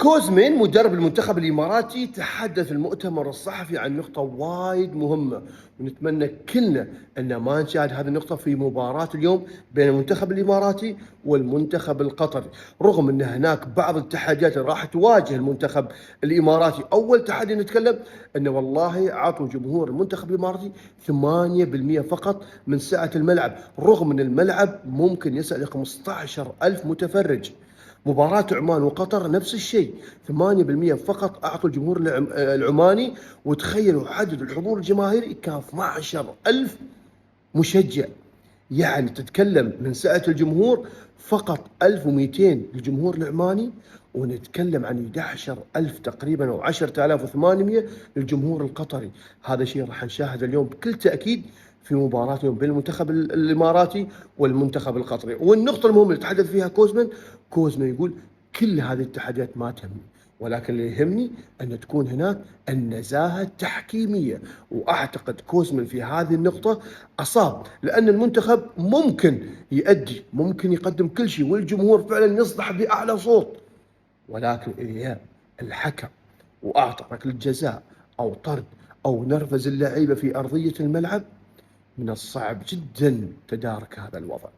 كوزمين مدرب المنتخب الإماراتي تحدث في المؤتمر الصحفي عن نقطة وايد مهمة، ونتمنى كلنا أن ما نشاهد هذه النقطة في مباراة اليوم بين المنتخب الإماراتي والمنتخب القطري. رغم أن هناك بعض التحديات اللي راح تواجه المنتخب الإماراتي. أول تحدي نتكلم أنه والله عطوا جمهور المنتخب الإماراتي 8% فقط من سعة الملعب، رغم أن الملعب ممكن يسع ل 15,000 متفرج. مباراة عمان وقطر نفس الشيء، 8% فقط أعطوا الجمهور العماني، وتخيلوا عدد الحضور الجماهيري كان 12,000 مشجع. يعني تتكلم من سعة الجمهور فقط 1200 للجمهور العماني، ونتكلم عن 11,000 تقريبا أو 10,800 للجمهور القطري. هذا شيء راح نشاهده اليوم بكل تأكيد في مباراة اليوم بين المنتخب الإماراتي والمنتخب القطري. والنقطة المهمة اللي تحدث فيها كوزمان يقول كل هذه التحديات ما تهمني، ولكن اللي يهمني أن تكون هناك النزاهة التحكيمية. وأعتقد كوزمان في هذه النقطة أصاب، لأن المنتخب ممكن يؤدي، ممكن يقدم كل شيء، والجمهور فعلا يصدح بأعلى صوت، ولكن إذا الحكم وأعطى ركلة جزاء أو طرد أو نرفز اللعيبة في أرضية الملعب، من الصعب جدا تدارك هذا الوضع.